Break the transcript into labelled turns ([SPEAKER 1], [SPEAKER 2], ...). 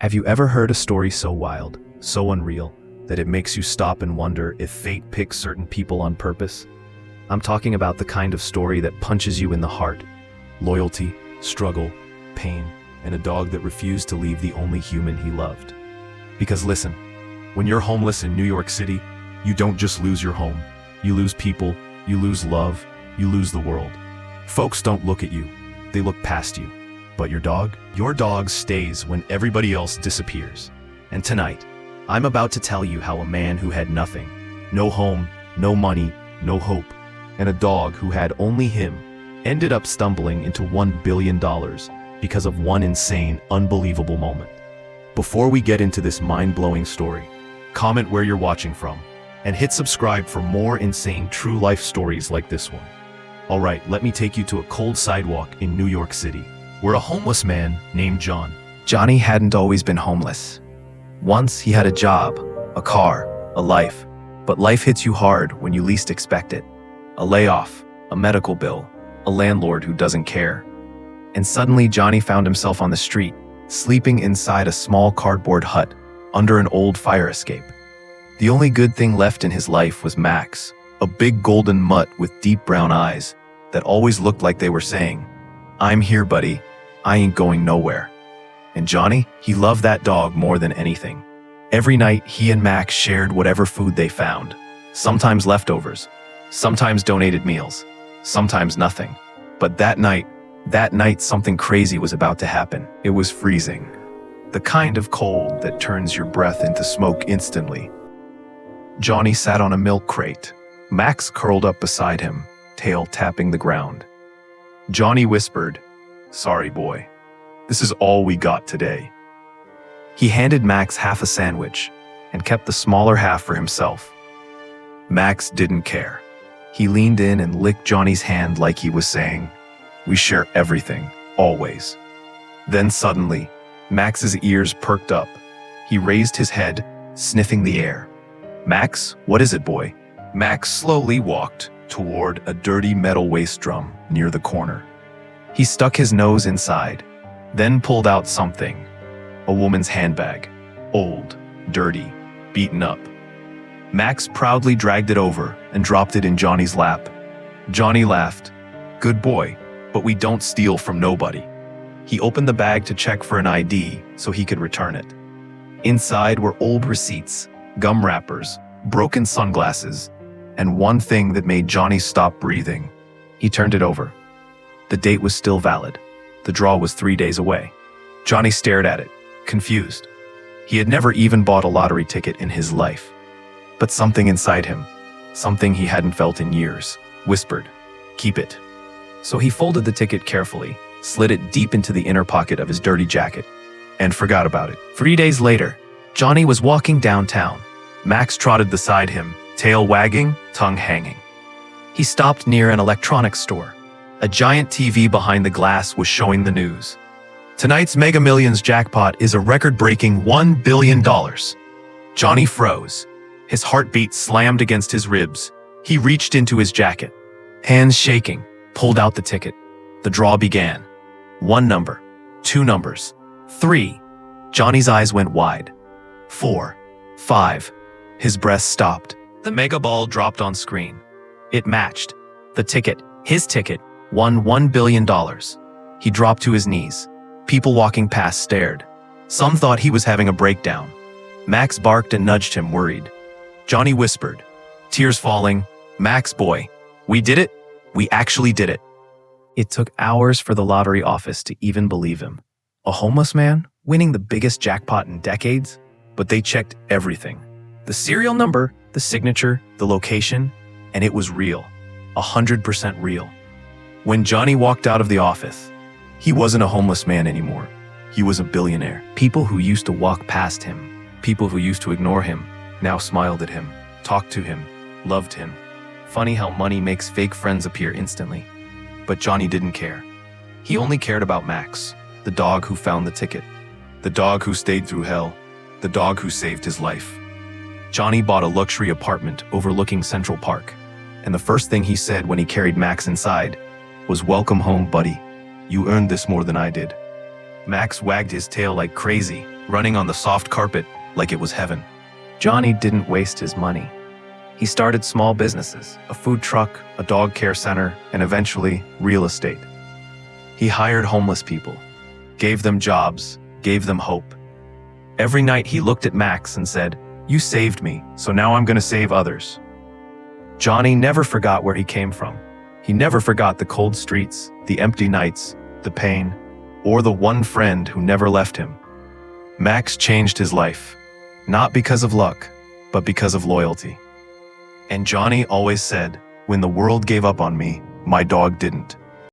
[SPEAKER 1] Have you ever heard a story so wild, so unreal, that it makes you stop and wonder if fate picks certain people on purpose? I'm talking about the kind of story that punches you in the heart. Loyalty, struggle, pain, and a dog that refused to leave the only human he loved. Because listen, when you're homeless in New York City, you don't just lose your home. You lose people, you lose love, you lose the world. Folks don't look at you, they look past you. But your dog stays when everybody else disappears. And tonight, I'm about to tell you how a man who had nothing, no home, no money, no hope, and a dog who had only him, ended up stumbling into $1 billion because of one insane, unbelievable moment. Before we get into this mind-blowing story, comment where you're watching from, and hit subscribe for more insane true-life stories like this one. Alright, let me take you to a cold sidewalk in New York City, where a homeless man named John. Johnny hadn't always been homeless. Once he had a job, a car, a life, but life hits you hard when you least expect it. A layoff, a medical bill, a landlord who doesn't care. And suddenly Johnny found himself on the street, sleeping inside a small cardboard hut under an old fire escape. The only good thing left in his life was Max, a big golden mutt with deep brown eyes that always looked like they were saying, "I'm here, buddy. I ain't going nowhere." And Johnny, he loved that dog more than anything. Every night, he and Max shared whatever food they found. Sometimes leftovers, sometimes donated meals, sometimes nothing. But that night, something crazy was about to happen. It was freezing. The kind of cold that turns your breath into smoke instantly. Johnny sat on a milk crate. Max curled up beside him, tail tapping the ground. Johnny whispered, "Sorry, boy. This is all we got today." He handed Max half a sandwich and kept the smaller half for himself. Max didn't care. He leaned in and licked Johnny's hand like he was saying, "We share everything, always." Then suddenly, Max's ears perked up. He raised his head, sniffing the air. "Max, what is it, boy?" Max slowly walked toward a dirty metal waste drum near the corner. He stuck his nose inside, then pulled out something. A woman's handbag. Old, dirty, beaten up. Max proudly dragged it over and dropped it in Johnny's lap. Johnny laughed. "Good boy, but we don't steal from nobody." He opened the bag to check for an ID so he could return it. Inside were old receipts, gum wrappers, broken sunglasses, and one thing that made Johnny stop breathing. He turned it over. The date was still valid. The draw was 3 days away. Johnny stared at it, confused. He had never even bought a lottery ticket in his life. But something inside him, something he hadn't felt in years, whispered, "Keep it." So he folded the ticket carefully, slid it deep into the inner pocket of his dirty jacket, and forgot about it. 3 days later, Johnny was walking downtown. Max trotted beside him, tail wagging, tongue hanging. He stopped near an electronics store. A giant TV behind the glass was showing the news. Tonight's Mega Millions jackpot is a record-breaking $1 billion. Johnny froze. His heartbeat slammed against his ribs. He reached into his jacket. Hands shaking, pulled out the ticket. The draw began. 1 number, 2 numbers, 3. Johnny's eyes went wide. 4, 5. His breath stopped. The mega ball dropped on screen. It matched. The ticket, his ticket, won $1 billion. He dropped to his knees. People walking past stared. Some thought he was having a breakdown. Max barked and nudged him, worried. Johnny whispered, tears falling, "Max, boy, we did it. We actually did it." It took hours for the lottery office to even believe him. A homeless man winning the biggest jackpot in decades? But they checked everything. The serial number, the signature, the location, and it was real. 100% real. When Johnny walked out of the office, he wasn't a homeless man anymore. He was a billionaire. People who used to walk past him, people who used to ignore him, now smiled at him, talked to him, loved him. Funny how money makes fake friends appear instantly. But Johnny didn't care. He only cared about Max, the dog who found the ticket, the dog who stayed through hell, the dog who saved his life. Johnny bought a luxury apartment overlooking Central Park, and the first thing he said when he carried Max inside was, "Welcome home, buddy. You earned this more than I did." Max wagged his tail like crazy, running on the soft carpet like it was heaven. Johnny didn't waste his money. He started small businesses, a food truck, a dog care center, and eventually real estate. He hired homeless people, gave them jobs, gave them hope. Every night he looked at Max and said, "You saved me, so now I'm going to save others." Johnny never forgot where he came from. He never forgot the cold streets, the empty nights, the pain, or the one friend who never left him. Max changed his life, not because of luck, but because of loyalty. And Johnny always said, "When the world gave up on me, my dog didn't."